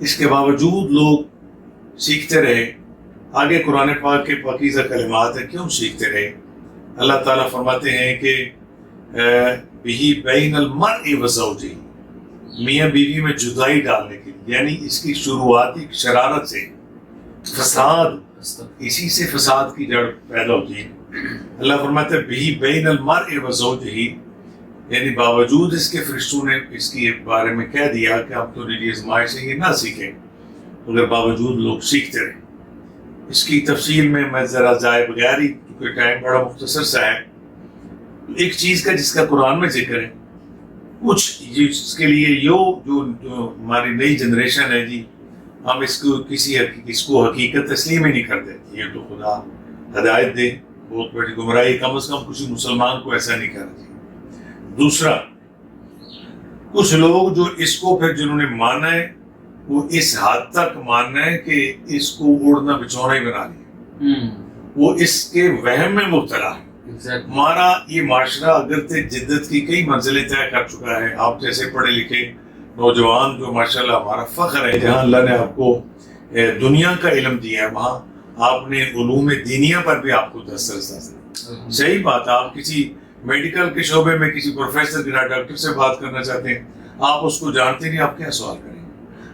اس کے باوجود لوگ سیکھتے رہے. آگے قرآن پاک کے پاکیزہ کلمات ہیں, کیوں سیکھتے رہے؟ اللہ تعالیٰ فرماتے ہیں کہ بہی بین المرء وزوجہ, میاں بیوی میں جدائی ڈالنے کے لیے, یعنی اس کی شروعاتی شرارت سے فساد, اسی سے فساد کی جڑ پیدا ہوتی ہے. اللہ فرماتے ہیں بہی بین المرء وزوجہ, یعنی باوجود اس کے فرشتوں نے اس کے بارے میں کہہ دیا کہ اب تو نجی آزمائش سے یہ نہ سیکھیں, مگر باوجود لوگ سیکھتے رہے. اس کی تفصیل میں ذرا ضائع بغیر ہی, کیونکہ ٹائم بڑا مختصر سا ہے, ایک چیز کا جس کا قرآن میں ذکر ہے, کچھ جس کے لیے جو ہماری نئی جنریشن ہے جی, ہم اس کو حقیقت تسلیم ہی نہیں کرتے. یہ تو خدا ہدایت دے, بہت بڑی گمراہی, کم از کم کسی مسلمان کو ایسا نہیں کرنا چاہیے. دوسرا, کچھ لوگ جو اس کو پھر جنہوں نے مانا ہے وہ اس حد تک ماننا ہے کہ اس کو اڑنا بچھونا ہی بنا لیا, وہ اس کے وہم میں مبتلا ہے. ہمارا یہ معاشرہ اگرچہ جدت کی کئی منزلیں طے کر چکا ہے, آپ جیسے پڑھے لکھے نوجوان جو ماشاءاللہ ہمارا فخر ہے, جہاں اللہ نے آپ کو دنیا کا علم دیا ہے, وہاں آپ نے علوم دینیہ پر بھی آپ کو دسترس حاصل. صحیح بات ہے, آپ کسی میڈیکل کے شعبے میں کسی پروفیسر یا ڈاکٹر سے بات کرنا چاہتے ہیں, آپ اس کو جانتے نہیں, آپ کیا سوال کریں؟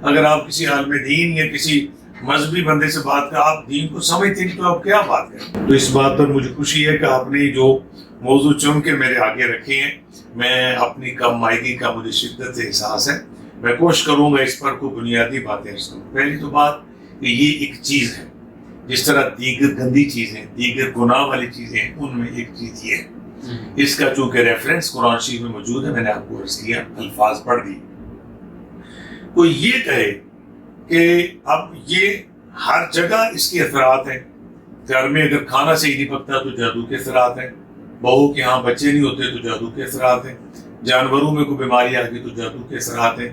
اگر آپ کسی عالم دین یا کسی مذہبی بندے سے بات کریں, آپ دین کو سمجھتے نہیں تو آپ کیا بات کریں؟ تو اس بات پر مجھے خوشی ہے کہ آپ نے جو موضوع چن کے میرے آگے رکھے ہیں, میں اپنی کم مائگی کا مجھے شدت سے احساس ہے, میں کوشش کروں گا اس پر کوئی بنیادی باتیں عرض کروں. پہلی تو بات کہ یہ ایک چیز ہے, جس طرح دیگر گندی چیزیں, دیگر گناہ والی چیزیں, ان میں ایک چیز یہ ہے. اس کا چونکہ ریفرنس قرآن شریف میں موجود ہے, میں نے آپ کو عرض کیا, الفاظ پڑھ دی. کوئی یہ کہے کہ اب یہ ہر جگہ اس کے اثرات ہیں, گھر میں اگر کھانا صحیح نہیں پکتا تو جادو کے اثرات ہیں, بہو کے ہاں بچے نہیں ہوتے تو جادو کے اثرات ہیں, جانوروں میں کوئی بیماری آ گئی تو جادو کے اثرات ہیں,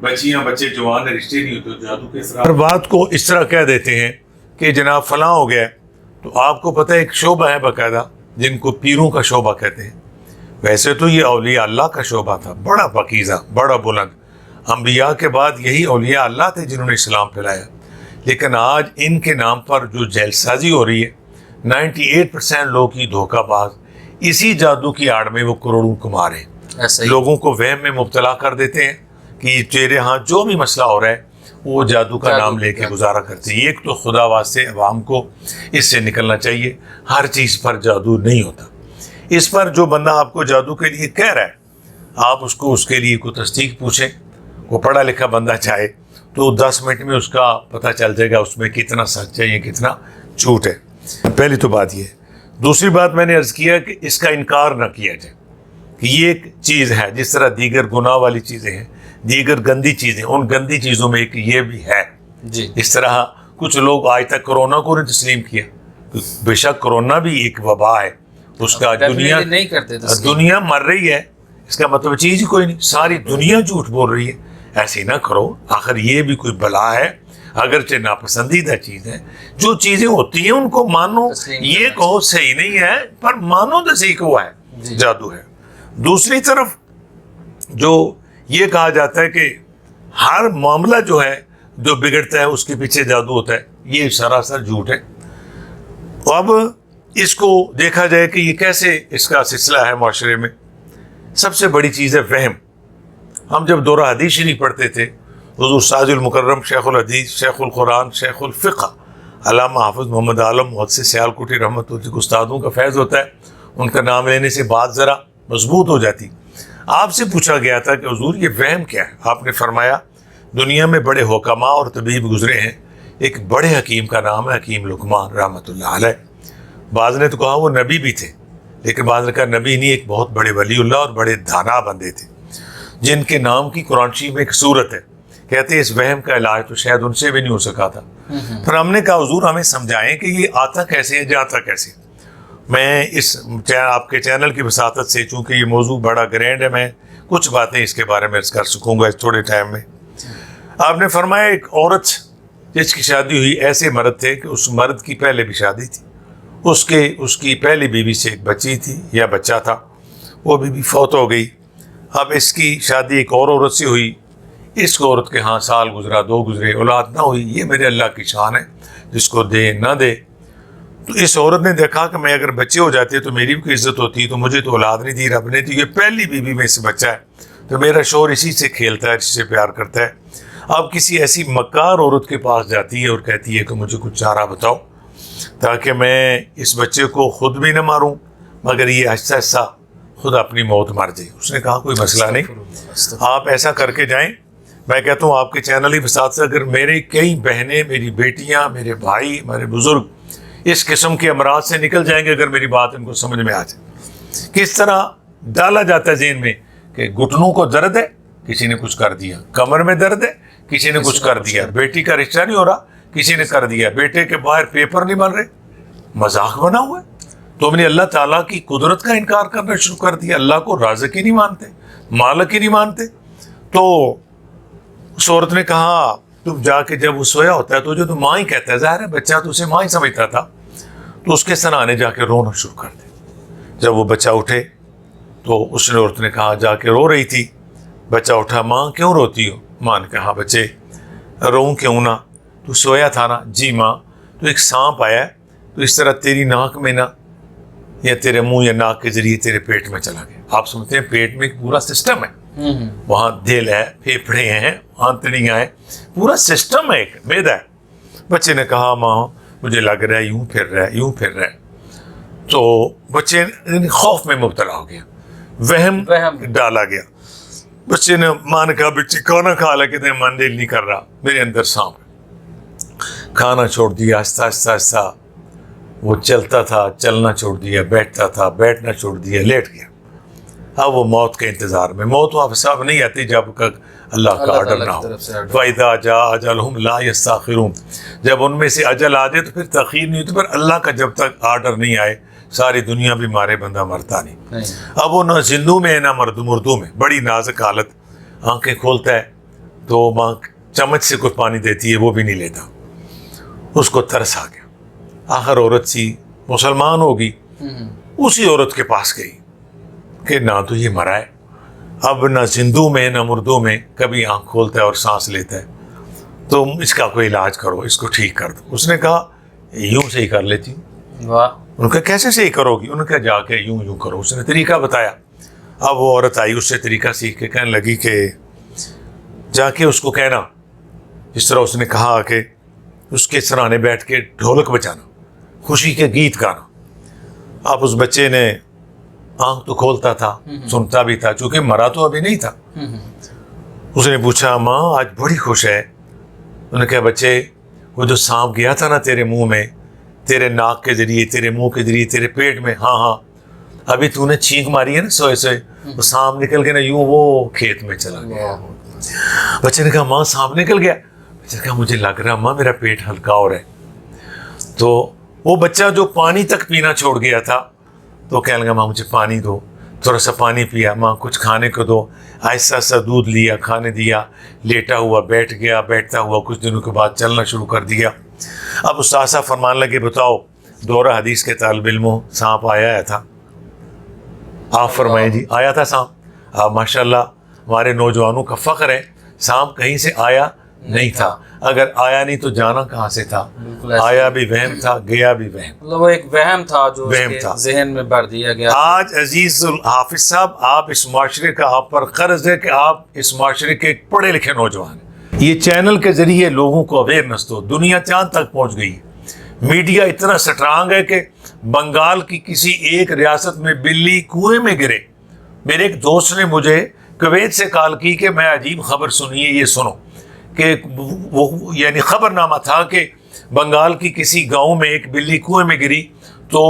بچیاں بچے جوان رشتے نہیں ہوتے تو جادو کے اثرات. ہر بات کو اس طرح کہہ دیتے ہیں کہ جناب فلاں ہو گیا, تو آپ کو پتہ ہے ایک شعبہ ہے باقاعدہ جن کو پیروں کا شعبہ کہتے ہیں. ویسے تو یہ اولیاء اللہ کا شعبہ تھا, بڑا پاکیزہ, بڑا بلند. انبیاء کے بعد یہی اولیاء اللہ تھے جنہوں نے اسلام پھیلایا. لیکن آج ان کے نام پر جو جیل سازی ہو رہی ہے, 98% لوگ کی دھوکہ باز, اسی جادو کی آڑ میں وہ کروڑوں کما رہے ہیں. لوگوں کو وہم میں مبتلا کر دیتے ہیں کہ تیرے ہاں جو بھی مسئلہ ہو رہا ہے وہ جادو کا نام لے کے گزارا کرتے ہیں. ایک تو خدا واسطے عوام کو اس سے نکلنا چاہیے, ہر چیز پر جادو نہیں ہوتا. اس پر جو بندہ آپ کو جادو کے لیے کہہ رہا ہے, آپ اس کو اس کے لیے کوئی تصدیق پوچھیں. وہ پڑھا لکھا بندہ چاہے تو 10 منٹ میں اس کا پتہ چل جائے گا اس میں کتنا سچ ہے یا کتنا جھوٹ ہے. پہلی تو بات یہ ہے. دوسری بات میں نے عرض کیا کہ اس کا انکار نہ کیا جائے کہ یہ ایک چیز ہے, جس طرح دیگر گناہ والی چیزیں ہیں, دیگر گندی چیزیں, ان گندی چیزوں میں ایک یہ بھی ہے جی. اس طرح کچھ لوگ آج تک کرونا کو نہیں تسلیم کیا. بے شک کرونا بھی ایک وبا ہے, اس کا دنیا نہیں کرتے, دنیا مر رہی ہے, اس کا مطلب چیز ہی کوئی نہیں, ساری دنیا جھوٹ بول رہی ہے. ایسے نہ کرو, آخر یہ بھی کوئی بلا ہے, اگرچہ ناپسندیدہ چیز ہے. جو چیزیں ہوتی ہیں ان کو مانو, یہ کہو صحیح نہیں ہے پر مانو تو صحیح کو ہے جادو ہے. دوسری طرف جو یہ کہا جاتا ہے کہ ہر معاملہ جو ہے جو بگڑتا ہے اس کے پیچھے جادو ہوتا ہے, یہ سراسر جھوٹ ہے. اب اس کو دیکھا جائے کہ یہ کیسے اس کا سلسلہ ہے معاشرے میں. سب سے بڑی چیز ہے وہم. ہم جب دورہ حدیث شریف پڑھتے تھے, حضور ساج المکرم شیخ الحدیث, شیخ القرآن, شیخ الفقہ علامہ حافظ محمد عالم محدث سیالکوٹی رحمۃ اللہ کے استادوں کا فیض ہوتا ہے, ان کا نام لینے سے بات ذرا مضبوط ہو جاتی. آپ سے پوچھا گیا تھا کہ حضور یہ وہم کیا ہے؟ آپ نے فرمایا دنیا میں بڑے حکماء اور طبیب گزرے ہیں, ایک بڑے حکیم کا نام ہے حکیم لقمان رحمۃ اللہ علیہ. بعض نے تو کہا وہ نبی بھی تھے, لیکن بعض نے کہا نبی نہیں, ایک بہت بڑے ولی اللہ اور بڑے دانا بندے تھے جن کے نام کی قرآن شریف میں ایک صورت ہے. کہتے ہیں اس وہم کا علاج تو شاید ان سے بھی نہیں ہو سکا تھا. پھر ہم نے کہا حضور ہمیں سمجھائیں کہ یہ آتا کیسے ہے, جاتا کیسے. میں اس آپ کے چینل کی وساطت سے, چونکہ یہ موضوع بڑا گرینڈ ہے, میں کچھ باتیں اس کے بارے میں کر سکوں گا اس تھوڑے ٹائم میں. آپ نے فرمایا ایک عورت جس کی شادی ہوئی, ایسے مرد تھے کہ اس مرد کی پہلے بھی شادی تھی, اس کی پہلی بیوی سے ایک بچی تھی یا بچہ تھا, وہ بیوی فوت ہو گئی. اب اس کی شادی ایک اور عورت سے ہوئی, اس عورت کے ہاں سال گزرا 2 گزرے اولاد نہ ہوئی، یہ میرے اللہ کی شان ہے، جس کو دے نہ دے۔ تو اس عورت نے دیکھا کہ میں اگر بچے ہو جاتے تو میری بھی کوئی عزت ہوتی، تو مجھے تو اولاد نہیں دی رب نے، تو یہ پہلی بیوی میں سے بچہ ہے، تو میرا شوہر اسی سے کھیلتا ہے، اسی سے پیار کرتا ہے۔ اب کسی ایسی مکار عورت کے پاس جاتی ہے اور کہتی ہے کہ مجھے کچھ چارہ بتاؤ تاکہ میں اس بچے کو خود بھی نہ ماروں مگر یہ آہستہ آہستہ خود اپنی موت مار جائے۔ اس نے کہا کوئی مسئلہ نہیں، آپ ایسا کر کے جائیں، میں کہتا ہوں آپ کے چینل ہی ساتھ سے اگر میرے کئی بہنیں، میری بیٹیاں، میرے بھائی، میرے بزرگ اس قسم کے امراض سے نکل جائیں گے اگر میری بات ان کو سمجھ میں آ جائے۔ کس طرح ڈالا جاتا ہے ذہن میں کہ گھٹنوں کو درد ہے، کسی نے کچھ کر دیا، کمر میں درد ہے، کسی نے کچھ کر دیا، بیٹی کا رشتہ نہیں ہو رہا، کسی نے کر دیا، بیٹے کے باہر پیپر نہیں بن رہے، مذاق بنا ہوا ہے۔ تم نے اللہ تعالیٰ کی قدرت کا انکار کرنا شروع کر دیا، اللہ کو رازق ہی نہیں مانتے، مالک ہی نہیں مانتے۔ تو اس عورت نے کہا تم جا کے جب وہ سویا ہوتا ہے تو جو تو ماں ہی کہتا ہے، ظاہر ہے بچہ تو اسے ماں ہی سمجھتا تھا، تو اس کے سرانے جا کے رونا شروع کر دے۔ جب وہ بچہ اٹھے تو اس نے عورت نے کہا جا کے رو رہی تھی، بچہ اٹھا، ماں کیوں روتی ہو؟ ماں نے کہا بچے روؤں کیوں نہ، تو سویا تھا نا؟ جی ماں، تو ایک سانپ آیا ہے تو اس طرح تیری ناک میں نہ یا تیرے منہ یا ناک کے ذریعے تیرے پیٹ میں چلا گیا۔ آپ سمجھتے ہیں پیٹ میں ایک پورا سسٹم ہے، وہاں دل ہے، پھیپھڑے ہیں، آنتڑیاں ہیں، پورا سسٹم ہے، ایک معدہ ہے۔ بچے نے کہا ماں مجھے لگ رہا ہے یوں پھر رہا ہے، یوں پھر رہا ہے۔ تو بچے خوف میں مبتلا ہو گیا، وہم ڈالا گیا۔ بچے نے ماں نے کہا بچے کھانا کھا لے، کہتے ہیں من دل نہیں کر رہا، میرے اندر سانپ ہے۔ کھانا چھوڑ دیا، آہستہ آہستہ آہستہ وہ چلتا تھا، چلنا چھوڑ دیا، بیٹھتا تھا، بیٹھنا چھوڑ دیا، لیٹ گیا۔ اب وہ موت کے انتظار میں، موت واپس اب نہیں آتی جب تک اللہ کا آرڈر نہ ہو۔ فَإِذَا جَاءَ أَجَلُهُمْ لَا يَسْتَأْخِرُونَ، جب ان میں سے اجل آ جائے تو پھر تاخیر نہیں ہوتی، پر اللہ کا جب تک آرڈر نہیں آئے ساری دنیا بھی مارے بندہ مرتا نہیں۔ اب وہ نہ زندوں میں ہے نہ مردوں میں، بڑی نازک حالت، آنکھیں کھولتا ہے تو ماں چمچ سے کچھ پانی دیتی ہے وہ بھی نہیں لیتا، اس کو ترس آ گیا۔ آخر عورت سی مسلمان ہوگی، اسی عورت کے پاس گئی کہ نہ تو یہ مرا ہے، اب نہ زندوں میں نہ مردوں میں، کبھی آنکھ کھولتا ہے اور سانس لیتا ہے، تو اس کا کوئی علاج کرو، اس کو ٹھیک کر دو۔ اس نے کہا یوں صحیح کر لیتی ہوں۔ واہ، ان کا کیسے صحیح کرو گی؟ انہوں نے کہا جا کے یوں یوں کرو۔ اس نے طریقہ بتایا۔ اب وہ عورت آئی، اس سے طریقہ سیکھ کے کہنے لگی کہ جا کے اس کو کہنا، جس طرح اس نے کہا کہ اس کے سرانے بیٹھ کے ڈھولک بجانا، خوشی کے گیت گانا۔ اب اس بچے نے آنکھ تو کھولتا تھا، سنتا بھی تھا، چونکہ مرا تو ابھی نہیں تھا۔ اس نے پوچھا ماں آج بڑی خوش ہے؟ انہوں نے کہا بچے وہ جو سانپ گیا تھا نا تیرے منہ میں، تیرے ناک کے ذریعے، تیرے منہ کے ذریعے، تیرے پیٹ میں، ہاں ہاں، ابھی تو نے چھینک ماری ہے نا سوئے سوئے، وہ سانپ نکل کے نا یوں وہ کھیت میں چلا گیا۔ بچے نے کہا ماں سانپ نکل گیا؟ بچے نے کہا مجھے لگ رہا ماں میرا پیٹ ہلکا ہو رہا ہے۔ تو وہ بچہ جو پانی تک پینا چھوڑ گیا تھا تو کہنے لگا ماں مجھے پانی دو، تھوڑا سا پانی پیا، ماں کچھ کھانے کو دو، آہستہ سا دودھ لیا، کھانے دیا، لیٹا ہوا بیٹھ گیا، بیٹھتا ہوا کچھ دنوں کے بعد چلنا شروع کر دیا۔ اب استاذہ فرمان لگے بتاؤ دورہ حدیث کے طالب علموں سانپ آیا تھا؟ آپ فرمائیں جی آیا تھا سانپ۔ آپ ماشاء اللہ ہمارے نوجوانوں کا فخر ہے، سانپ کہیں سے آیا نہیں تھا، اگر آیا نہیں تو جانا کہاں سے تھا؟ آیا بھی وہم تھا، گیا بھی وہم، مطلب وہ ایک وہم تھا جو وہم اس تھا، کے ذہن میں بھر دیا گیا۔ آج عزیز الحافظ صاحب آپ اس معاشرے کا آپ پر قرض ہے کہ آپ اس معاشرے کے ایک پڑھے لکھے نوجوان ہیں۔ یہ چینل کے ذریعے لوگوں کو اویئرنس دو، دنیا چاند تک پہنچ گئی ہے، میڈیا اتنا سٹرانگ ہے کہ بنگال کی کسی ایک ریاست میں بلی کنویں میں گرے، میرے ایک دوست نے مجھے کویت سے کال کی کہ میں عجیب خبر سنی ہے، یہ سنو کہ وہ یعنی خبر نامہ تھا کہ بنگال کی کسی گاؤں میں ایک بلی کنویں میں گری تو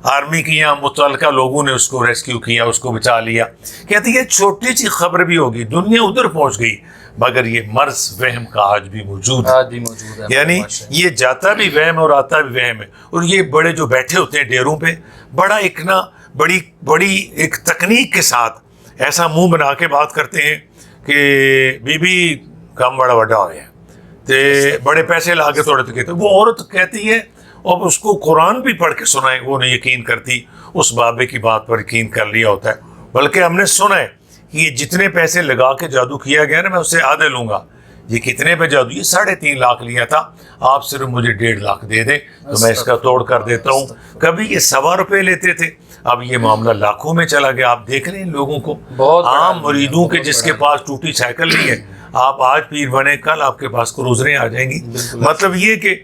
آرمی کی یا متعلقہ لوگوں نے اس کو ریسکیو کیا، اس کو بچا لیا۔ کہتے یہ چھوٹی سی خبر بھی ہوگی، دنیا ادھر پہنچ گئی، مگر یہ مرض وہم کا آج بھی موجود ہے، یعنی یہ جاتا بھی وہم اور آتا بھی وہم ہے۔ اور یہ بڑے جو بیٹھے ہوتے ہیں ڈیروں پہ، بڑا ایک نا بڑی ایک تکنیک کے ساتھ ایسا منہ بنا کے بات کرتے ہیں کہ بی بی کام بڑا بڑا ہو گیا تے بڑے پیسے لا کے تھوڑے تو کہتے، وہ عورت کہتی ہے اور اس کو قرآن بھی پڑھ کے سنائے وہ نہیں یقین کرتی، اس بابے کی بات پر یقین کر لیا ہوتا ہے، بلکہ ہم نے سنا ہے کہ یہ جتنے پیسے لگا کے جادو کیا گیا نا میں اس سے آدھے لوں گا. یہ کتنے پہ جادو؟ یہ 3.5 لاکھ لیا تھا, آپ صرف مجھے 1.5 لاکھ دے دیں تو میں اس کا توڑ کر دیتا ہوں. کبھی یہ 1.25 روپے لیتے تھے, اب یہ معاملہ لاکھوں میں چلا گیا. آپ دیکھ لیں ان لوگوں کو, عام مریدوں کے جس کے پاس ٹوٹی سائیکل نہیں ہے, آپ آج پیر بنے, کل آپ کے پاس کروزریں آ جائیں گی. مطلب یہ کہ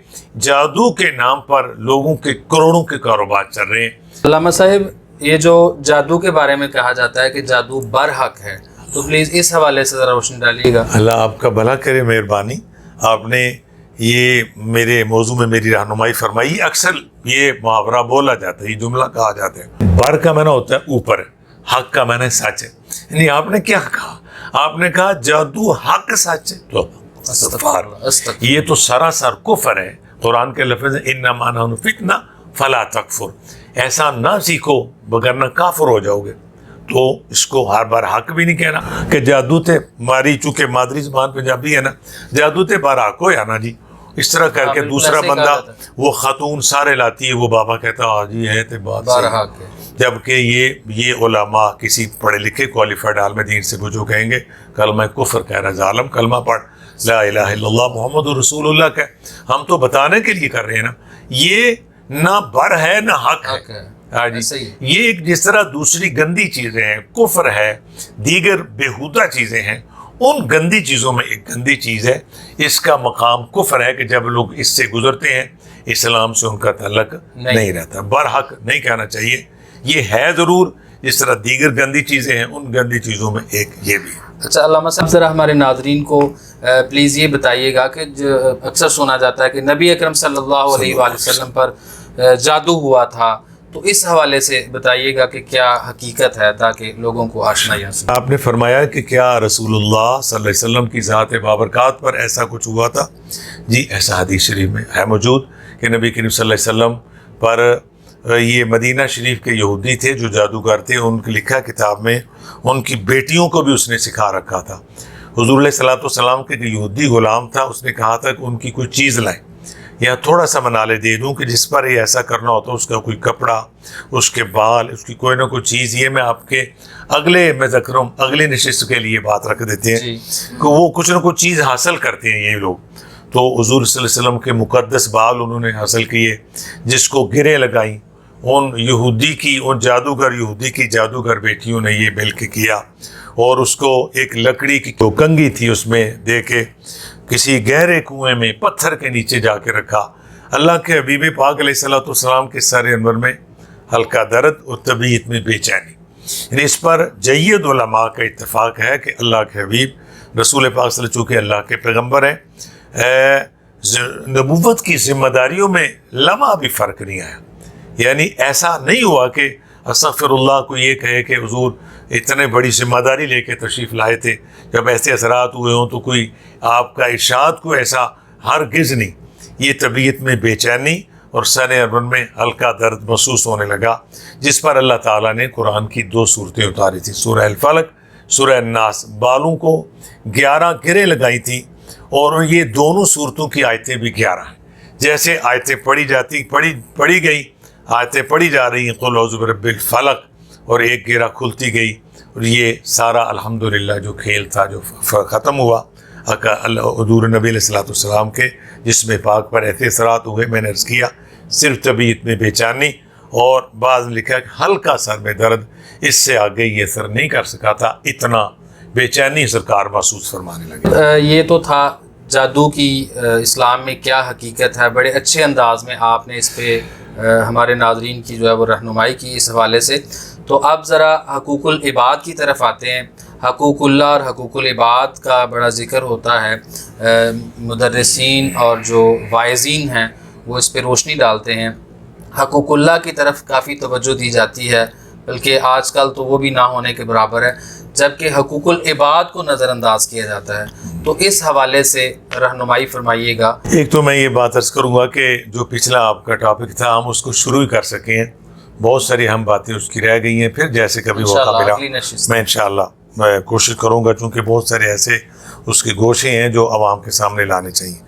جادو کے نام پر لوگوں کے کروڑوں کے کاروبار چل رہے ہیں. علامہ صاحب, یہ جو جادو کے بارے میں کہا جاتا ہے کہ جادو برحق ہے, تو پلیز اس حوالے سے ذرا روشنی ڈالیے گا. اللہ آپ کا بھلا کرے, مہربانی. آپ نے یہ میرے موضوع میں میری رہنمائی فرمائی. اکثر یہ محاورہ بولا جاتا ہے, یہ جملہ کہا جاتا ہے, بر کا معنی ہوتا ہے اوپر, حق کا معنی سچ ہے. یعنی آپ نے کیا کہا؟ آپ نے کہا جادو حق سچ ہے. تو یہ تو سراسر کفر ہے. قرآن کے لفظ انما نحن فتنہ فلا تکفر, ایسا نہ سیکھو وگرنہ کافر ہو جاؤ گے. تو اس کو ہر بار حق بھی نہیں کہنا کہ جادو تے ماری, چونکہ مادری زبان پنجابی ہے نا, جادو تے بار حق ہو یا نا جی. اس طرح کر کے دوسرا بندہ وہ خاتون سارے لاتی ہے, وہ بابا کہتا ہے جی ہے تے بات صحیح. جبکہ یہ علماء کسی پڑھے لکھے کوالیفائڈ عالم دین سے وہ جو کہیں گے کلمہ کفر کہہ رہا ظالم, کلمہ پڑھ لا الہ الا اللہ محمد رسول اللہ کا. ہم تو بتانے کے لیے کر رہے ہیں نا, یہ نہ بر ہے نہ حق ہے. ہاں جی, یہ ایک جس طرح دوسری گندی چیزیں ہیں, کفر ہے, دیگر بےہودہ چیزیں ہیں, ان گندی چیزوں میں ایک گندی چیز ہے. اس کا مقام کفر ہے کہ جب لوگ اس سے گزرتے ہیں اسلام سے ان کا تعلق نہیں رہتا. برحق نہیں کہنا چاہیے. یہ ہے ضرور جس طرح دیگر گندی چیزیں ہیں, ان گندی چیزوں میں ایک یہ بھی ہے. اچھا علامہ صاحب, ذرا ہمارے ناظرین کو پلیز یہ بتائیے گا کہ اکثر سنا جاتا ہے کہ نبی اکرم صلی اللہ علیہ وآلہ وسلم پر جادو ہوا تھا, تو اس حوالے سے بتائیے گا کہ کیا حقیقت ہے تاکہ لوگوں کو آشنائی حاصل. آپ نے فرمایا کہ کیا رسول اللہ صلی اللہ علیہ وسلم کی ذات بابرکات پر ایسا کچھ ہوا تھا؟ جی, ایسا حدیث شریف میں ہے موجود کہ نبی کریم صلی اللہ علیہ وسلم پر یہ مدینہ شریف کے یہودی تھے جو جادوگر تھے, ان کی لکھا کتاب میں ان کی بیٹیوں کو بھی اس نے سکھا رکھا تھا. حضور علیہ الصلوۃ والسلام کے یہودی غلام تھا, اس نے کہا تھا کہ ان کی کوئی چیز لائیں یا تھوڑا سا منالے دے دوں کہ جس پر یہ ایسا کرنا ہوتا, اس کا کوئی کپڑا, اس کے بال, اس کی کوئی نہ کوئی چیز. یہ میں آپ کے میں ذکر ہوں اگلے نشست کے لیے بات رکھ دیتے ہیں کہ وہ کچھ نہ کچھ چیز حاصل کرتے ہیں یہ لوگ. تو حضور صلی اللہ علیہ وسلم کے مقدس بال انہوں نے حاصل کیے, جس کو گریں لگائیں. ان جادوگر یہودی کی جادوگر بیٹیوں نے یہ مل کے کیا, اور اس کو ایک لکڑی کی کنگھی تھی اس میں دے کے کسی گہرے کنویں میں پتھر کے نیچے جا کے رکھا. اللہ کے حبیب پاک علیہ الصلوۃ والسلام کے سر انور میں ہلکا درد اور طبیعت میں بے چینی. یعنی اس پر جید علماء کا اتفاق ہے کہ اللہ کے حبیب رسول پاک صلی اللہ علیہ وسلم چونکہ اللہ کے پیغمبر ہیں, نبوت کی ذمہ داریوں میں لمحہ بھی فرق نہیں آیا. یعنی ایسا نہیں ہوا کہ استغفر اللہ کو یہ کہے کہ حضور اتنے بڑی ذمہ داری لے کے تشریف لائے تھے, جب ایسے اثرات ہوئے ہوں تو کوئی آپ کا ارشاد کو ایسا ہرگز نہیں. یہ طبیعت میں بے چینی اور سر اربن میں ہلکا درد محسوس ہونے لگا, جس پر اللہ تعالیٰ نے قرآن کی 2 صورتیں اتاری تھیں, سورہ الفلق, سورہ الناس. بالوں کو 11 گریں لگائی تھیں, اور یہ دونوں صورتوں کی آیتیں بھی 11 ہیں. جیسے آیتیں پڑھی گئی, آیتیں پڑھی جا رہی ہیں قل اعوذ برب الفلق, اور ایک گرہ کھلتی گئی, اور یہ سارا الحمدللہ جو کھیل تھا جو ختم ہوا. حضور نبی علیہ الصلوۃ والسلام کے جسم پاک پر ایسے اثرات ہوئے, میں نے عرض کیا صرف طبیعت میں بے چینی اور بعض لکھا کہ ہلکا سر میں درد, اس سے آگے یہ اثر نہیں کر سکا تھا. اتنا بے چینی سرکار محسوس فرمانے لگے. یہ تو تھا جادو کی اسلام میں کیا حقیقت ہے. بڑے اچھے انداز میں آپ نے اس پہ ہمارے ناظرین کی جو ہے وہ رہنمائی کی اس حوالے سے. تو اب ذرا حقوق العباد کی طرف آتے ہیں. حقوق اللہ اور حقوق العباد کا بڑا ذکر ہوتا ہے. مدرسین اور جو واعظین ہیں وہ اس پہ روشنی ڈالتے ہیں. حقوق اللہ کی طرف کافی توجہ دی جاتی ہے, بلکہ آج کل تو وہ بھی نہ ہونے کے برابر ہے, جبکہ حقوق العباد کو نظر انداز کیا جاتا ہے. تو اس حوالے سے رہنمائی فرمائیے گا. ایک تو میں یہ بات عرض کروں گا کہ جو پچھلا آپ کا ٹاپک تھا ہم اس کو شروع ہی کر سکیں. بہت ساری ہم باتیں اس کی رہ گئی ہیں, پھر جیسے کبھی موقع ملا میں انشاءاللہ میں کوشش کروں گا, چونکہ بہت سارے ایسے اس کے گوشے ہیں جو عوام کے سامنے لانے چاہیے.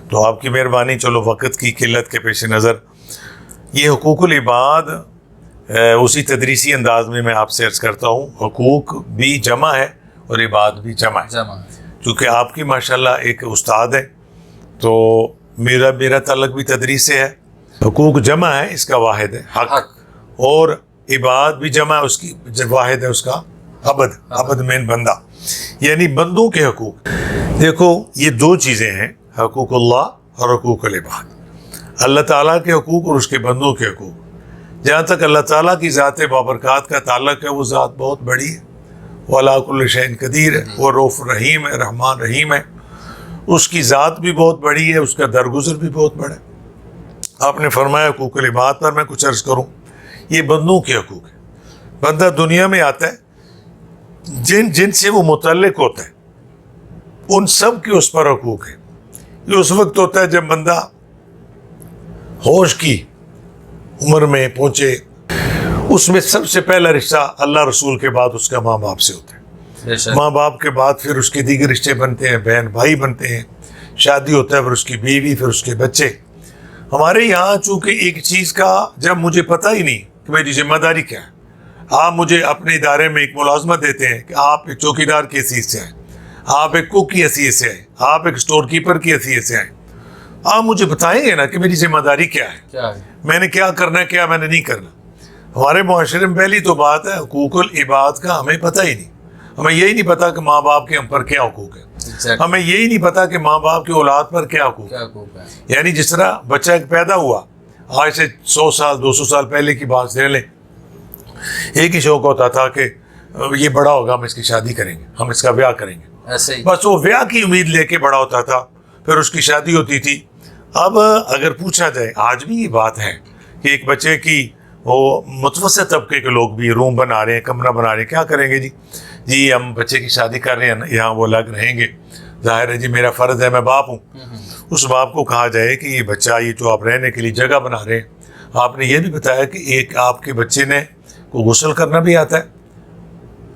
تو آپ کی مہربانی, چلو وقت کی قلت کے پیش نظر یہ حقوق العباد اسی تدریسی انداز میں آپ سے عرض کرتا ہوں. حقوق بھی جمع ہے اور عباد بھی جمع ہے. چونکہ آپ کی ماشاءاللہ ایک استاد ہے تو میرا تعلق بھی تدریس سے ہے. حقوق جمع ہے اس کا واحد ہے حق, اور عباد بھی جمع ہے اس کی واحد ہے اس کا عبد مین بندہ, یعنی بندوں کے حقوق. دیکھو یہ دو چیزیں ہیں, حقوق اللہ اور حقوق العباد. اللہ تعالیٰ کے حقوق اور اس کے بندوں کے حقوق. جہاں تک اللہ تعالیٰ کی ذات بابرکات کا تعلق ہے وہ ذات بہت بڑی ہے, وہ علی کل شیء قدیر ہے, وہ رؤوف رحیم ہے, رحمان رحیم ہے. اس کی ذات بھی بہت بڑی ہے, اس کا درگزر بھی بہت بڑا ہے. آپ نے فرمایا حقوق العباد پر میں کچھ عرض کروں. یہ بندوں کے حقوق ہے. بندہ دنیا میں آتا ہے, جن سے وہ متعلق ہوتا ہے ان سب کے اس پر حقوق ہے. یہ اس وقت ہوتا ہے جب بندہ ہوش کی عمر میں پہنچے. اس میں سب سے پہلا رشتہ اللہ رسول کے بعد اس کا ماں باپ سے ہوتا ہے. ماں باپ کے بعد پھر اس کے دیگر رشتے بنتے ہیں, بہن بھائی بنتے ہیں, شادی ہوتا ہے, پھر اس کی بیوی, پھر اس کے بچے. ہمارے یہاں چونکہ ایک چیز کا جب مجھے پتہ ہی نہیں کہ میری ذمہ داری کیا ہے, آپ مجھے اپنے ادارے میں ایک ملازمت دیتے ہیں کہ آپ ایک چوکیدار کی حیثیت سے آئیں, آپ ایک کوک کی حیثیت سے آئیں, آپ ایک اسٹور کیپر کی حیثیت سے آئیں. آپ مجھے بتائیں گے نا کہ میری ذمہ داری کیا ہے, میں نے کیا کرنا ہے, کیا میں نے نہیں کرنا. ہمارے معاشرے میں پہلی تو بات ہے حقوق العباد کا ہمیں پتہ ہی نہیں. ہمیں یہی نہیں پتا کہ ماں باپ کے ہم پر کیا حقوق ہے. ہمیں یہی نہیں پتا کہ ماں باپ کی اولاد پر کیا حقوق ہے. یعنی جس طرح بچہ ایک پیدا ہوا, آج سے 100 سال 200 سال پہلے کی بات لے لیں, ایک ہی شوق ہوتا تھا کہ یہ بڑا ہوگا ہم اس کی شادی کریں گے, ہم اس کا بیاہ کریں گے. بس وہ بیاہ کی امید لے کے بڑا ہوتا تھا, پھر اس کی شادی ہوتی تھی. اب اگر پوچھا جائے, آج بھی یہ بات ہے کہ ایک بچے کی وہ متوسط طبقے کے لوگ بھی روم بنا رہے ہیں, کمرہ بنا رہے ہیں, کیا کریں گے جی ہم بچے کی شادی کر رہے ہیں نا, یہاں وہ الگ رہیں گے. ظاہر ہے جی میرا فرض ہے, میں باپ ہوں. اس باپ کو کہا جائے کہ یہ بچہ, یہ جو آپ رہنے کے لیے جگہ بنا رہے ہیں, آپ نے یہ بھی بتایا کہ ایک آپ کے بچے نے کو غسل کرنا بھی آتا ہے,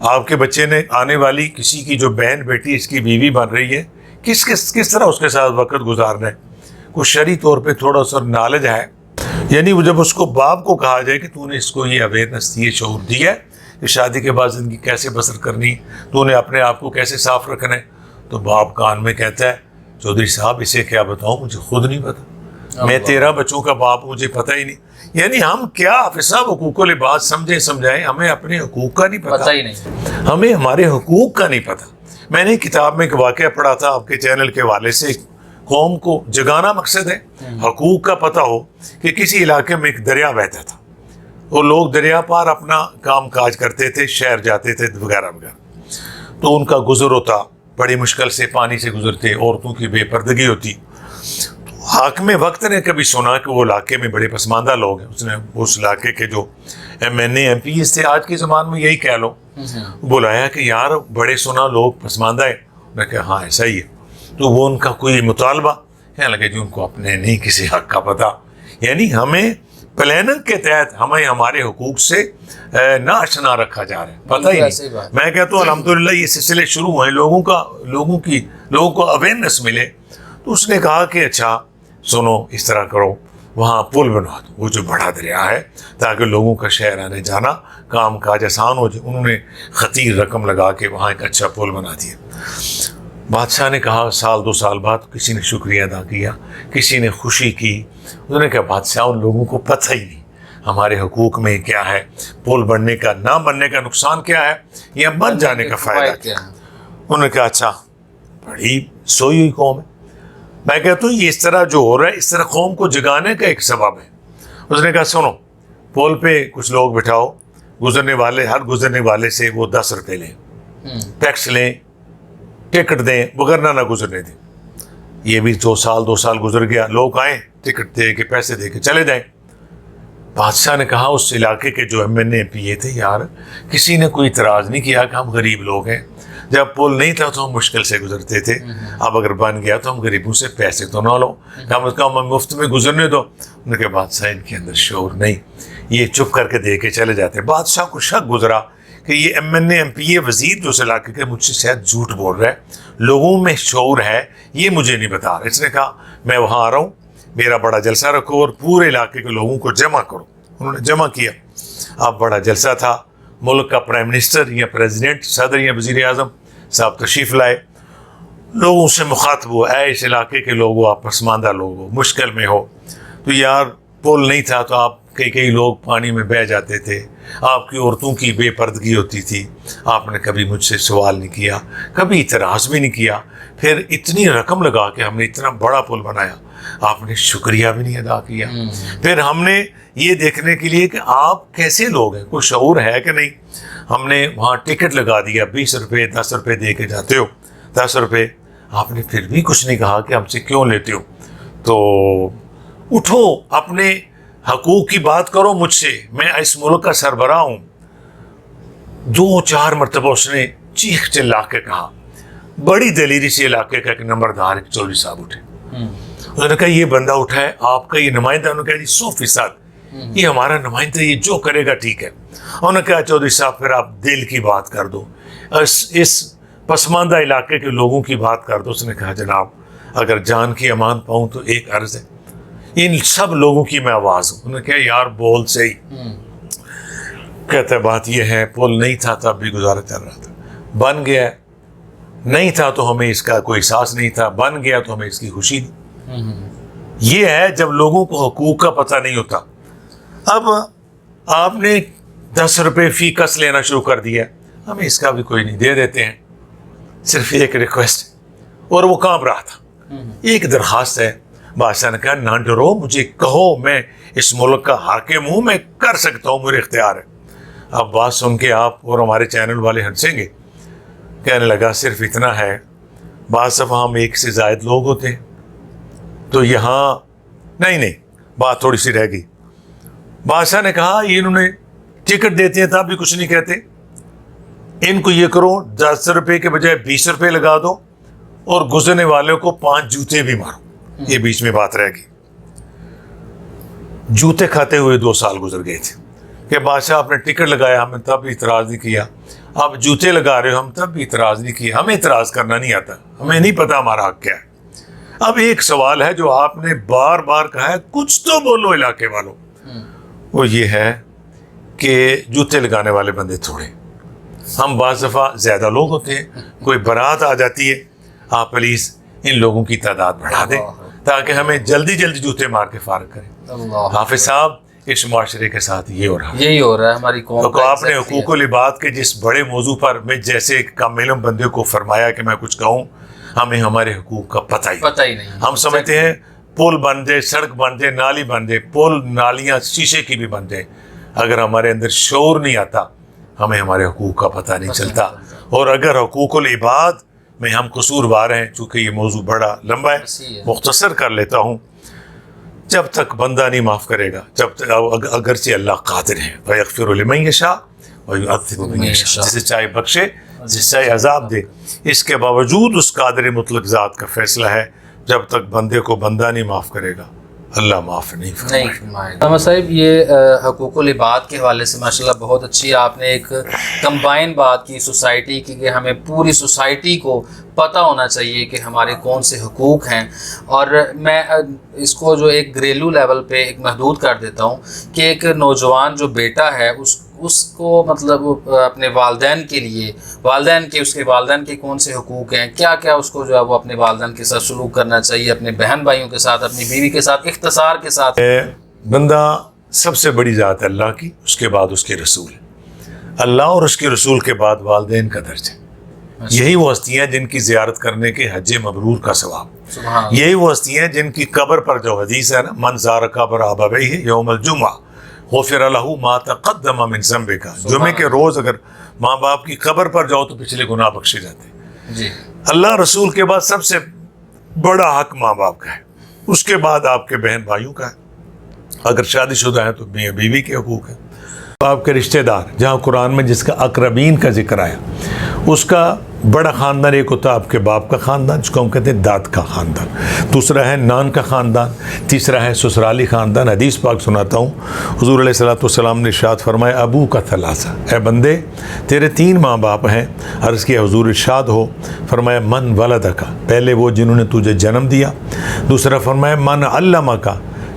آپ کے بچے نے آنے والی کسی کی جو بہن بیٹی اس کی بیوی بن رہی ہے, کس طرح اس کے ساتھ وقت گزارنا ہے, کچھ شرعی طور پہ تھوڑا سا نالج ہے. یعنی وہ جب اس کو باپ کو کہا جائے کہ تو نے اس کو یہ اویئرنیس دی ہے, شعور دیا ہے کہ شادی کے بعد زندگی کیسے بسر کرنی, تو نے اپنے آپ کو کیسے صاف رکھنا ہے, تو باپ کان میں کہتا ہے چودھری صاحب اسے کیا بتاؤں, مجھے خود نہیں پتا, میں 13 بچوں کا باپ, مجھے پتہ ہی نہیں. یعنی ہم کیا حافظ صاحب حقوق العباد سمجھائیں, ہمیں اپنے حقوق کا نہیں پتا ہی نہیں, ہمیں ہمارے حقوق کا نہیں پتا. میں نے کتاب میں ایک واقعہ پڑھا تھا آپ کے چینل کے حوالے سے. قوم کو جگانا مقصد ہے, حقوق کا پتہ ہو کہ کسی علاقے میں ایک دریا بہتا تھا, وہ لوگ دریا پار اپنا کام کاج کرتے تھے, شہر جاتے تھے وغیرہ وغیرہ, تو ان کا گزر ہوتا, بڑی مشکل سے پانی سے گزرتے, عورتوں کی بے پردگی ہوتی. حاکم وقت نے کبھی سنا کہ وہ علاقے میں بڑے پسماندہ لوگ ہیں, اس نے اس علاقے کے جو MNA MPs تھے, آج کے زمان میں یہی کہہ لو, بلایا کہ یار بڑے سنا لوگ پسماندہ ہیں. میں کہا ہاں ایسا ہی ہے. تو وہ ان کا کوئی مطالبہ کہنے لگے جی ان کو اپنے نہیں کسی حق کا پتہ. یعنی ہمیں پلاننگ کے تحت ہمیں ہمارے حقوق سے ناآشنا رکھا جا رہا ہے, پتہ ہی نہیں. میں کہتا ہوں الحمدللہ یہ سلسلے شروع ہوئے, لوگوں کو اویئرنیس ملے. تو اس نے کہا کہ اچھا سنو اس طرح کرو, وہاں پل بنوا دو, وہ جو بڑا دریا ہے, تاکہ لوگوں کا شہر آنے جانا کام کاج آسان ہو جائے. انہوں نے خطیر رقم لگا کے وہاں ایک اچھا پل بنا دیا. بادشاہ نے کہا 1-2 سال بعد کسی نے شکریہ ادا کیا, کسی نے خوشی کی. انہوں نے کہا بادشاہ ان لوگوں کو پتہ ہی نہیں ہمارے حقوق میں کیا ہے, پل بننے کا نہ بننے کا نقصان کیا ہے, یا بن جانے کا فائدہ کیا ہے. انہوں نے کہا اچھا بڑی سوئی ہوئی قوم ہے. میں کہتا ہوں یہ اس طرح جو ہو رہا ہے, اس طرح قوم کو جگانے کا ایک سبب ہے. اس نے کہا سنو پل پہ کچھ لوگ بٹھاؤ, گزرنے والے ہر گزرنے والے سے وہ 10 روپے لیں, ٹیکس لیں, ٹکٹ دیں, وغیرہ نہ گزرنے دیں. یہ بھی 2 سال گزر گیا, لوگ آئیں ٹکٹ دے کے پیسے دے کے چلے جائیں. بادشاہ نے کہا اس علاقے کے جو MNA MPA تھے, یار کسی نے کوئی اعتراض نہیں کیا کہ ہم غریب لوگ ہیں, جب پل نہیں تھا تو ہم مشکل سے گزرتے تھے, اب اگر بن گیا تو ہم غریبوں سے پیسے تو نہ لو, کم از کم ہم مفت میں گزرنے دو. انہوں نے کہا بادشاہ ان کے اندر شعور نہیں, یہ چپ کر کے دے کے چلے جاتے. بادشاہ کو شک گزرا کہ یہ MNA MPA وزیر جو اس علاقے کے مجھ سے شاید جھوٹ بول رہا ہے, لوگوں میں شعور ہے, یہ مجھے نہیں بتا رہا. اس نے کہا میں وہاں آ رہا ہوں, میرا بڑا جلسہ رکھو اور پورے علاقے کے لوگوں کو جمع کرو. انہوں نے جمع کیا. اب بڑا جلسہ تھا, ملک کا پرائم منسٹر یا پریزیڈنٹ, صدر یا وزیر اعظم صاحب تشریف لائے, لوگوں سے مخاطب ہوا, اے اس علاقے کے لوگ ہو, آپ پسماندہ لوگ ہو, مشکل میں ہو, تو یار پل نہیں تھا تو آپ کئی لوگ پانی میں بہہ جاتے تھے, آپ کی عورتوں کی بے پردگی ہوتی تھی, آپ نے کبھی مجھ سے سوال نہیں کیا, کبھی اعتراض بھی نہیں کیا, پھر اتنی رقم لگا کے ہم نے اتنا بڑا پل بنایا, آپ نے شکریہ بھی نہیں ادا کیا. پھر ہم نے یہ دیکھنے کے لیے کہ آپ کیسے لوگ ہیں, کوئی شعور ہے کہ نہیں, ہم نے وہاں ٹکٹ لگا دیا, 20 روپے 10 روپے دے کے جاتے ہو, 10 روپے, آپ نے پھر بھی کچھ نہیں کہا کہ ہم سے کیوں لیتے ہو. تو اٹھو, اپنے حقوق کی بات کرو مجھ سے, میں اس ملک کا سربراہ ہوں. 2-4 مرتبہ اس نے چیخ چلا کے کہا, بڑی دلیری سے علاقے کا ایک نمبردار ایک چودھری صاحب اٹھے, انہوں نے کہا یہ بندہ اٹھا ہے آپ کا یہ نمائندہ, انہوں نے کہا جی 100% یہ ہمارا نمائندہ, یہ جو کرے گا ٹھیک ہے. انہوں نے کہا چودھری صاحب پھر آپ دل کی بات کر دو, اس پسماندہ علاقے کے لوگوں کی بات کر دو. اس نے کہا جناب اگر جان کی امان پاؤں تو ایک عرض ہے, ان سب لوگوں کی میں آواز ہوں. انہوں نے کہا یار بول صحیح. کہتا ہے بات یہ ہے, پل نہیں تھا تب بھی گزارا چل رہا تھا, بن گیا نہیں تھا تو ہمیں اس کا کوئی احساس نہیں تھا, بن گیا تو ہمیں اس کی خوشی نہیں. یہ ہے جب لوگوں کو حقوق کا پتہ نہیں ہوتا. اب آپ نے 10 روپے فی کس لینا شروع کر دیا, ہمیں اس کا بھی کوئی نہیں, دے دیتے ہیں, صرف ایک ریکویسٹ, اور وہ کام رہا تھا, ایک درخواست ہے. بادشاہ نے کہا نہ ڈرو, مجھے کہو, میں اس ملک کا حاکم ہوں, میں کر سکتا ہوں, میرے اختیار ہے. اب بات سن کے آپ اور ہمارے چینل والے ہنسیں گے. کہنے لگا صرف اتنا ہے, بعض دفعہ ہم 1 سے زائد لوگ ہوتے ہیں, تو یہاں نہیں بات تھوڑی سی رہ گئی. بادشاہ نے کہا یہ انہوں نے ٹکٹ دیتے ہیں تب بھی کچھ نہیں کہتے, ان کو یہ کرو 10 روپے کے بجائے 20 روپے لگا دو, اور گزرنے والوں کو 5 جوتے بھی مارو. یہ بیچ میں بات رہ گئی. جوتے کھاتے ہوئے 2 سال گزر گئے تھے کہ بادشاہ آپ نے ٹکٹ لگایا, ہمیں تب بھی اعتراض نہیں کیا, آپ جوتے لگا رہے ہو, ہم تب بھی اعتراض نہیں کیا, ہمیں اعتراض کرنا نہیں آتا, ہمیں نہیں پتا ہمارا حق کیا ہے. اب ایک سوال ہے جو آپ نے بار بار کہا ہے, کچھ تو بولو علاقے والوں, وہ یہ ہے کہ جوتے لگانے والے بندے تھوڑے, ہم بعض دفعہ زیادہ لوگ ہوتے ہیں, کوئی بارات آ جاتی ہے, آپ پلیز ان لوگوں کی تعداد بڑھا دیں تاکہ ہمیں جلدی جوتے مار کے فارغ کریں. حافظ صاحب اس معاشرے کے ساتھ یہ ہو رہا ہے, یہی ہو رہا ہے ہماری قوم تو آپ نے حقوق العباد کے جس بڑے موضوع پر میں جیسے کم علم بندے کو فرمایا کہ میں کچھ کہوں, ہمیں ہمارے حقوق کا پتہ ہی نہیں. ہم سمجھتے ہیں پل بن جائے, سڑک بن جائے, نالی بن جائے, پل نالیاں شیشے کی بھی بن جائے, اگر ہمارے اندر شعور نہیں آتا ہمیں ہمارے حقوق کا پتہ نہیں چلتا. اور اگر حقوق العباد میں ہم قصوروار ہیں, چونکہ یہ موضوع بڑا لمبا ہے, مختصر کر لیتا ہوں. جب تک بندہ نہیں معاف کرے گا, جب تک اگرچہ اللہ قادر ہے, فَيَغْفِرُ لِمَن يَشَاءُ وَيُعَذِّبُ مَن يَشَاءُ, جسے چاہے بخشے, جسے چاہے عذاب دے. اس کے باوجود اس قادر مطلق ذات کا فیصلہ ہے, جب تک بندے کو بندہ نہیں معاف کرے گا اللہ معاف نہیں فرمائے. علامہ صاحب یہ حقوق العباد کے حوالے سے ماشاءاللہ بہت اچھی آپ نے ایک کمبائن بات کی سوسائٹی کی, کہ ہمیں پوری سوسائٹی کو پتہ ہونا چاہیے کہ ہمارے کون سے حقوق ہیں. اور میں اس کو جو ایک گھریلو لیول پہ ایک محدود کر دیتا ہوں کہ ایک نوجوان جو بیٹا ہے اس کو مطلب اپنے والدین کے لیے, اس کے والدین کے کون سے حقوق ہیں, کیا اس کو جو ہے وہ اپنے والدین کے ساتھ سلوک کرنا چاہیے, اپنے بہن بھائیوں کے ساتھ, اپنی بیوی کے ساتھ, اختصار کے ساتھ. بندہ سب سے بڑی ذات ہے اللہ کی, اس کے بعد اس کے رسول, اللہ اور اس کے رسول کے بعد والدین کا درجہ. یہی وہ ہستیاں جن کی زیارت کرنے کے حج مبرور کا ثواب, یہی وہ ہستیاں جن کی قبر پر جو حدیث ہے نا, من زار قبر ابویہ یوم الجمعہ غفر لہ ما تقدم من ذنبک, جمعے کے روز اگر ماں باپ کی قبر پر جاؤ تو پچھلے گناہ بخشے جاتے ہیں. اللہ رسول کے بعد سب سے بڑا حق ماں باپ کا ہے, اس کے بعد آپ کے بہن بھائیوں کا ہے, اگر شادی شدہ ہے تو میاں بیوی کے حقوق ہیں, آپ کے رشتہ دار, جہاں قرآن میں جس کا اقربین کا ذکر آیا, اس کا بڑا خاندان ایک ہوتا ہے آپ کے باپ کا خاندان, جس کو ہم کہتے ہیں داد کا خاندان, دوسرا ہے نان کا خاندان, تیسرا ہے سسرالی خاندان. حدیث پاک سناتا ہوں, حضور علیہ الصلوۃ والسلام نے ارشاد فرمایا ابو کا ثلاثہ, اے بندے تیرے 3 ماں باپ ہیں. عرض کیا حضور ارشاد ہو, فرمایا من ولدک, پہلے وہ جنہوں نے تجھے جنم دیا, دوسرا فرمایا من علمک,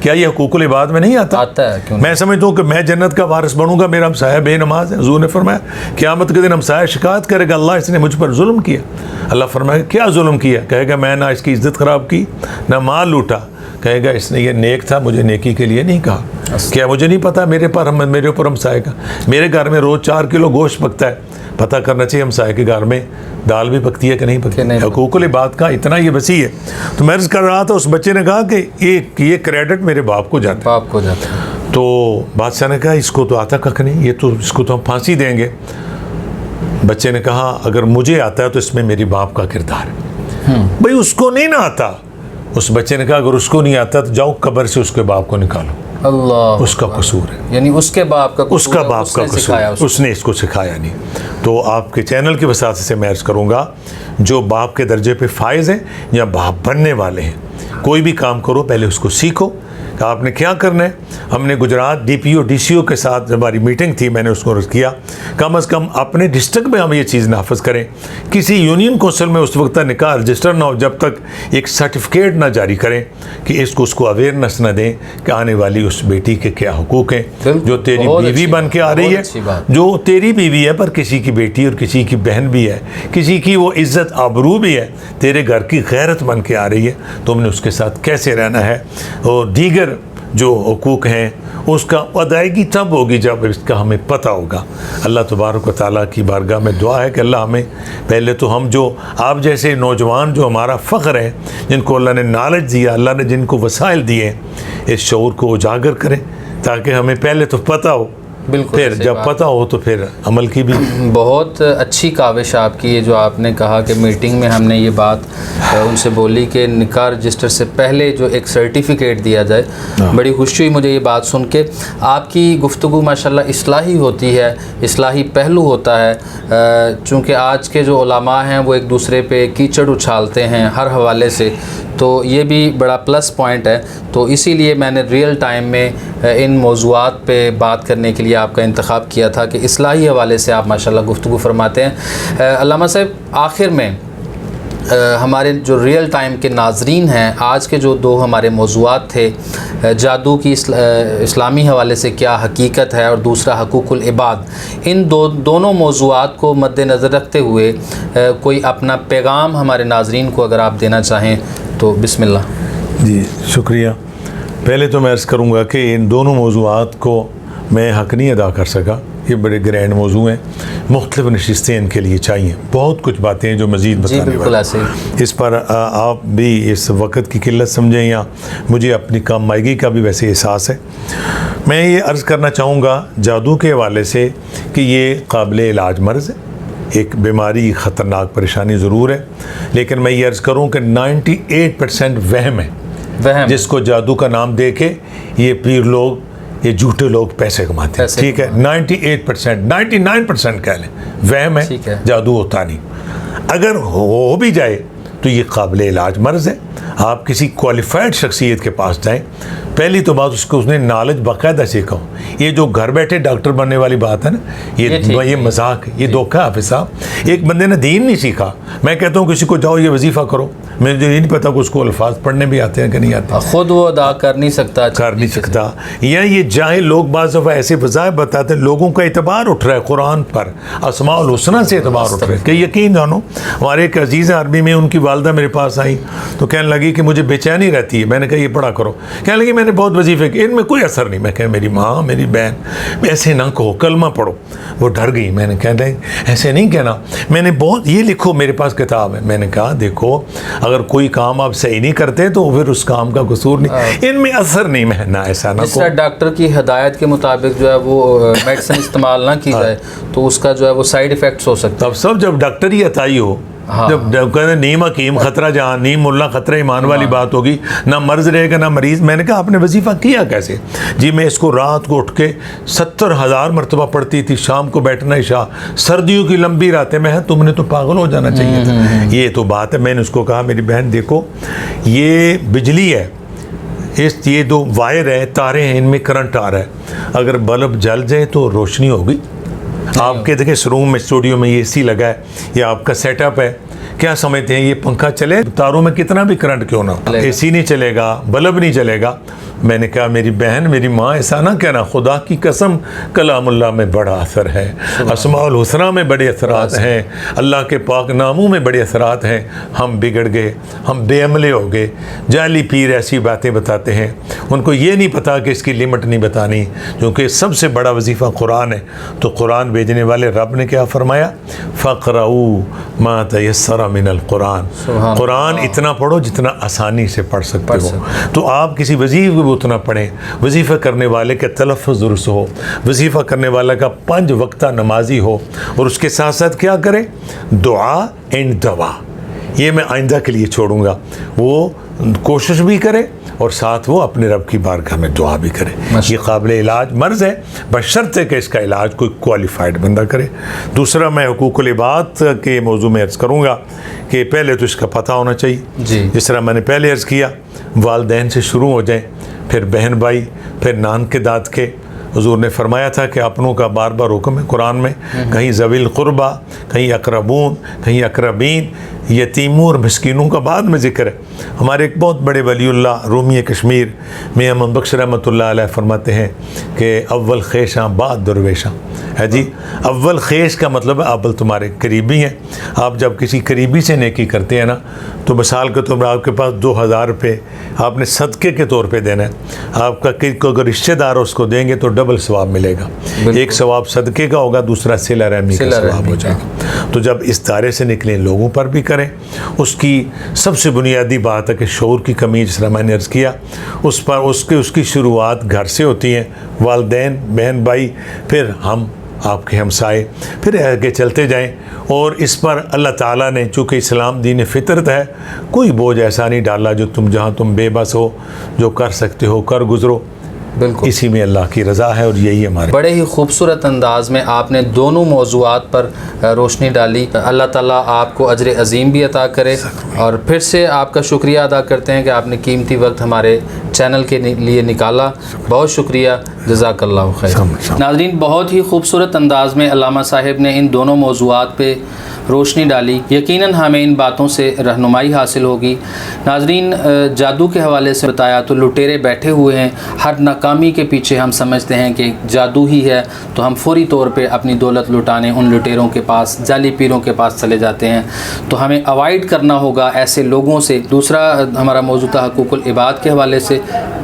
کیا یہ حقوق العباد میں نہیں آتا ہے کیوں میں سمجھتا ہوں کہ میں جنت کا وارث بنوں گا، میرا ہمسایہ بے نماز ہے، حضور نے فرمایا قیامت کے دن ہمسایہ شکایت کرے گا اللہ اس نے مجھ پر ظلم کیا، اللہ فرمائے گا کیا ظلم کیا، کہے گا میں نہ اس کی عزت خراب کی نہ مال لوٹا، کہے گا اس نے یہ نیک تھا مجھے نیکی کے لیے نہیں کہا، کیا مجھے نہیں پتا میرے اوپر ہمسایہ کا، میرے گھر میں روز 4 کلو گوشت پکتا ہے، پتہ کرنا چاہیے ہمسایہ کے گھر میں دال بھی پکتی ہے کہ نہیں پکتی ہے۔ حقوق العباد کا اتنا یہ وسیع ہے۔ تو میں عرض کر رہا تھا اس بچے نے کہا کہ یہ کریڈٹ میرے باپ کو جاتا ہے، تو بادشاہ نے کہا اس کو تو آتا کک نہیں، یہ تو اس کو تو ہم پھانسی دیں گے۔ بچے نے کہا اگر مجھے آتا ہے تو اس میں میری باپ کا کردار ہے۔ بھئی اس کو نہیں نہ آتا، اس بچے نے کہا اگر اس کو نہیں آتا تو جاؤ قبر سے اس کے باپ کو نکالو، اللہ اس کا قصور ہے، یعنی اس کے باپ کا اس کا باپ کا قصور، اس نے اس کو سکھایا نہیں۔ تو آپ کے چینل کی وساطت سے میں عرض کروں گا جو باپ کے درجے پہ فائز ہیں یا باپ بننے والے ہیں، کوئی بھی کام کرو پہلے اس کو سیکھو کہ آپ نے کیا کرنا ہے۔ ہم نے Gujarat D P O D C O کے ساتھ جب ہماری میٹنگ تھی میں نے اس کو عرض کیا کم از کم اپنے ڈسٹرکٹ میں ہم یہ چیز نافذ کریں، کسی یونین کونسل میں اس وقت تک نکاح رجسٹر نہ ہو جب تک ایک سرٹیفکیٹ نہ جاری کریں کہ اس کو اویئرنیس نہ دیں کہ آنے والی اس بیٹی کے کیا حقوق ہیں جو تیری بیوی بن کے آ رہی ہے، جو تیری بیوی ہے پر کسی کی بیٹی اور کسی کی بہن بھی ہے، کسی کی وہ عزت آبرو بھی ہے، تیرے گھر کی غیرت بن کے آ رہی ہے، تم نے اس کے ساتھ کیسے رہنا ہے، اور دیگر جو حقوق ہیں اس کا ادائیگی تب ہوگی جب اس کا ہمیں پتہ ہوگا۔ اللہ تبارک و تعالیٰ کی بارگاہ میں دعا ہے کہ اللہ ہمیں پہلے تو ہم جو آپ جیسے نوجوان جو ہمارا فخر ہے، جن کو اللہ نے نالج دیا، اللہ نے جن کو وسائل دیے، اس شعور کو اجاگر کریں تاکہ ہمیں پہلے تو پتہ ہو، بالکل پھر جب پتہ ہو تو پھر عمل کی بھی۔ بہت اچھی کاوش آپ کی ہے جو آپ نے کہا کہ میٹنگ میں ہم نے یہ بات ان سے بولی کہ نکاح رجسٹر سے پہلے جو ایک سرٹیفکیٹ دیا جائے۔ بڑی خوشی ہوئی مجھے یہ بات سن کے۔ آپ کی گفتگو ماشاءاللہ اصلاحی ہوتی ہے، اصلاحی پہلو ہوتا ہے، چونکہ آج کے جو علماء ہیں وہ ایک دوسرے پہ کیچڑ اچھالتے ہیں ہر حوالے سے، تو یہ بھی بڑا پلس پوائنٹ ہے۔ تو اسی لیے میں نے ریئل ٹائم میں ان موضوعات پہ بات کرنے کے لیے آپ کا انتخاب کیا تھا کہ اصلاحی حوالے سے آپ ماشاءاللہ گفتگو فرماتے ہیں۔ علامہ صاحب آخر میں ہمارے جو ریئل ٹائم کے ناظرین ہیں، آج کے جو 2 ہمارے موضوعات تھے، جادو کی اسلامی حوالے سے کیا حقیقت ہے اور دوسرا حقوق العباد، ان دونوں موضوعات کو مد نظر رکھتے ہوئے کوئی اپنا پیغام ہمارے ناظرین کو اگر آپ دینا چاہیں تو بسم اللہ۔ جی شکریہ۔ پہلے تو میں عرض کروں گا کہ ان دونوں موضوعات کو میں حق نہیں ادا کر سکا، یہ بڑے گرینڈ موضوع ہیں، مختلف نشستیں ان کے لیے چاہیے، بہت کچھ باتیں ہیں جو مزید بتانے والی، اس پر آپ بھی اس وقت کی قلت سمجھیں یا مجھے اپنی کام مائیگی کا بھی ویسے احساس ہے۔ میں یہ عرض کرنا چاہوں گا جادو کے حوالے سے کہ یہ قابل علاج مرض ہے، ایک بیماری خطرناک پریشانی ضرور ہے، لیکن میں یہ عرض کروں کہ 98% وہم ہے، جس کو جادو کا نام دے کے یہ پیر لوگ، یہ جھوٹے لوگ پیسے کماتے ہیں، ٹھیک ہے، 98%، 99% کہہ لیں وہم ہے، جادو ہوتا نہیں۔ اگر ہو بھی جائے تو یہ قابل علاج مرض ہے۔ آپ کسی کوالیفائڈ شخصیت کے پاس جائیں، پہلی تو بات اس نے نالج باقاعدہ سیکھا ہو۔ یہ جو گھر بیٹھے ڈاکٹر بننے والی بات ہے نا، یہ مذاق ہے، یہ دھوکہ ہے حافظ صاحب۔ ایک بندے نے دین نہیں سیکھا، میں کہتا ہوں کسی کو جاؤ یہ وظیفہ کرو، مجھے یہ نہیں پتا کہ اس کو الفاظ پڑھنے بھی آتے ہیں کہ نہیں آتے، خود وہ ادا کر نہیں سکتا، یا یہ جاہل لوگ بعض دفعہ ایسے وظائف بتاتے ہیں، لوگوں کا اعتبار اٹھ رہا ہے قرآن پر، اسماء الحسنہ سے اعتبار اٹھ رہا ہے کہ یقین جانو۔ ہمارے ایک عزیز عربی میں ان کی والدہ میرے پاس آئی تو کہنے لگی کہ مجھے بے چینی رہتی ہے، میں نے کہا یہ پڑھا کرو، کہنے لگی میں نے بہت وظیفے کیے، ان میں کوئی اثر نہیں۔ میں کہا میری ماں میری بہن ایسے نہ کہو، کلمہ پڑھو۔ وہ ڈر گئی، میں نے کہا ایسے نہیں کہنا، میں نے بہت یہ لکھو، میرے پاس کتاب ہے۔ میں نے کہا دیکھو اگر کوئی کام آپ صحیح نہیں کرتے تو پھر اس کام کا قصور نہیں، ان میں اثر نہیں، میں نہ ایسا نہ کہو۔ ڈاکٹر کی ہدایت کے مطابق جو ہے وہ میڈیسن استعمال نہ کی جائے تو اس کا جو ہے وہ سائیڈ ایفیکٹس ہو سکتا ہے۔ اب سب جب ڈاکٹر ہی عطائی ہو، جب کہتے ہیں نیم حکیم خطرہ جہاں، نیم ملا خطرہ ایمان والی بات ہوگی، نہ مرض رہے گا نہ مریض۔ میں نے کہا آپ نے وظیفہ کیا کیسے؟ جی میں اس کو رات کو اٹھ کے 70,000 مرتبہ پڑھتی تھی، شام کو بیٹھنا عشاء، سردیوں کی لمبی راتیں۔ میں تم نے تو پاگل ہو جانا چاہیے تھا، یہ تو بات ہے۔ میں نے اس کو کہا میری بہن دیکھو یہ بجلی ہے، یہ دو وائر ہے، تارے ہیں، ان میں کرنٹ آ رہا ہے، اگر بلب جل جائے تو روشنی ہوگی۔ آپ کے دیکھیں اس روم میں اسٹوڈیو میں یہ اے سی لگا ہے، یہ آپ کا سیٹ اپ ہے، کیا سمجھتے ہیں یہ پنکھا چلے تاروں میں کتنا بھی کرنٹ کیوں نہ، اے سی نہیں چلے گا، بلب نہیں چلے گا، میں نے کہا میری بہن میری ماں ایسا نہ کہنا، خدا کی قسم کلام اللہ میں بڑا اثر ہے، اسماء الحسنہ میں بڑے اثرات ہیں، اللہ کے پاک ناموں میں بڑے اثرات ہیں، ہم بگڑ گئے، ہم بے عملے ہو گئے۔ جعلی پیر ایسی باتیں بتاتے ہیں، ان کو یہ نہیں پتا کہ اس کی لمٹ نہیں بتانی، کیونکہ سب سے بڑا وظیفہ قرآن ہے۔ تو قرآن بھیجنے والے رب نے کیا فرمایا؟ فَقْرَؤُوا مَا تَيَسَّرَ مِنَ الْقُرْآنِ، قرآن اتنا پڑھو جتنا آسانی سے پڑھ سکتے ہو۔ تو آپ کسی وظیفے کو اتنا پڑھیں، وظیفہ کرنے والے کا تلفظ درست ہو، وظیفہ کرنے والا کا 5 وقتہ نمازی ہو، اور اس کے ساتھ ساتھ کیا کرے؟ دعا اینڈ دوا۔ یہ میں آئندہ کے لیے چھوڑوں گا، وہ کوشش بھی کرے اور ساتھ وہ اپنے رب کی بارگاہ میں دعا بھی کرے۔ یہ قابل علاج مرض ہے، بشرط ہے کہ اس کا علاج کوئی کوالیفائڈ بندہ کرے۔ دوسرا میں حقوق العباد کے موضوع میں عرض کروں گا کہ پہلے تو اس کا پتہ ہونا چاہیے، جس طرح میں نے پہلے عرض کیا، والدین سے شروع ہو جائیں، پھر بہن بھائی، پھر نان کے داد کے۔ حضور نے فرمایا تھا کہ اپنوں کا بار بار حکم ہے قرآن میں، کہیں ذوی القربہ، کہیں اقربون، کہیں اقربین، یتیموں اور مسکینوں کا بعد میں ذکر ہے۔ ہمارے ایک بہت بڑے ولی اللہ رومی کشمیر میاں محمد بخش رحمۃ اللہ علیہ فرماتے ہیں کہ اول خیشاں بعد درویشاں ہے جی۔ اول خیش کا مطلب ہے اول تمہارے قریبی ہیں۔ آپ جب کسی قریبی سے نیکی کرتے ہیں نا، تو مثال کے طور پر آپ کے پاس 2000 روپے آپ نے صدقے کے طور پہ دینا ہے، آپ کا اگر رشتہ دار اس کو دیں گے تو ڈبل ثواب ملے گا۔ ایک ثواب صدقے کا ہوگا، دوسرا صلہ رحمی کا ثواب ہو جائے گا۔ تو جب اس دائرے سے نکلیں لوگوں پر بھی کریں۔ اس کی سب سے بنیادی بات ہے کہ شعور کی کمی، جس طرح میں نے عرض کیا، اس پر اس کی شروعات گھر سے ہوتی ہیں، والدین، بہن بھائی، پھر ہم آپ کے ہمسائے، پھر آگے چلتے جائیں۔ اور اس پر اللہ تعالیٰ نے، چونکہ اسلام دین فطرت ہے، کوئی بوجھ ایسا نہیں ڈالا جو جہاں تم بے بس ہو، جو کر سکتے ہو کر گزرو۔ بالکل اسی میں اللہ کی رضا ہے، اور یہی ہمارے بڑے ہی خوبصورت انداز میں آپ نے دونوں موضوعات پر روشنی ڈالی۔ اللہ تعالیٰ آپ کو اجر عظیم بھی عطا کرے، اور پھر سے آپ کا شکریہ ادا کرتے ہیں کہ آپ نے قیمتی وقت ہمارے چینل کے لیے نکالا۔ بہت شکریہ، جزاک اللہ خیر۔ ناظرین، بہت ہی خوبصورت انداز میں علامہ صاحب نے ان دونوں موضوعات پہ روشنی ڈالی۔ یقیناً ہمیں ان باتوں سے رہنمائی حاصل ہوگی۔ ناظرین، جادو کے حوالے سے بتایا تو لٹیرے بیٹھے ہوئے ہیں، ہر ناکامی کے پیچھے ہم سمجھتے ہیں کہ جادو ہی ہے، تو ہم فوری طور پہ اپنی دولت لٹانے ان لٹیروں کے پاس، جعلی پیروں کے پاس چلے جاتے ہیں۔ تو ہمیں اوائڈ کرنا ہوگا ایسے لوگوں سے۔ دوسرا ہمارا موضوع تھا حقوق العباد کے حوالے سے،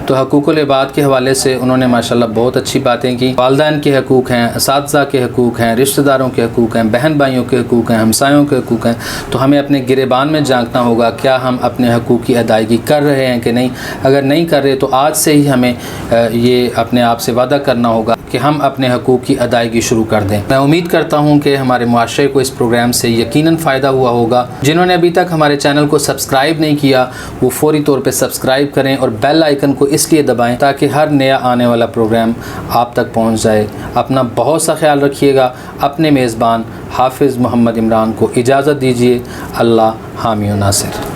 تو حقوق العباد کے حوالے سے انہوں نے ماشاءاللہ بہت اچھی باتیں کی۔ والدین کے حقوق ہیں، اساتذہ کے حقوق ہیں، رشتہ داروں کے حقوق ہیں، بہن بھائیوں کے حقوق ہیں، ہمسایوں کے حقوق ہیں۔ تو ہمیں اپنے گریبان میں جھانکنا ہوگا، کیا ہم اپنے حقوق کی ادائیگی کر رہے ہیں کہ نہیں۔ اگر نہیں کر رہے تو آج سے ہی ہمیں یہ اپنے آپ سے وعدہ کرنا ہوگا کہ ہم اپنے حقوق کی ادائیگی شروع کر دیں۔ میں امید کرتا ہوں کہ ہمارے معاشرے کو اس پروگرام سے یقیناً فائدہ ہوا ہوگا۔ جنہوں نے ابھی تک ہمارے چینل کو سبسکرائب نہیں کیا، وہ فوری طور پہ سبسکرائب کریں، اور بیل آئیکن کو اس لیے دبائیں تاکہ ہر نیا آنے والا پروگرام آپ تک پہنچ جائے۔ اپنا بہت سا خیال رکھیے گا۔ اپنے میزبان حافظ محمد عمران کو اجازت دیجیے۔ اللہ حامی و ناصر۔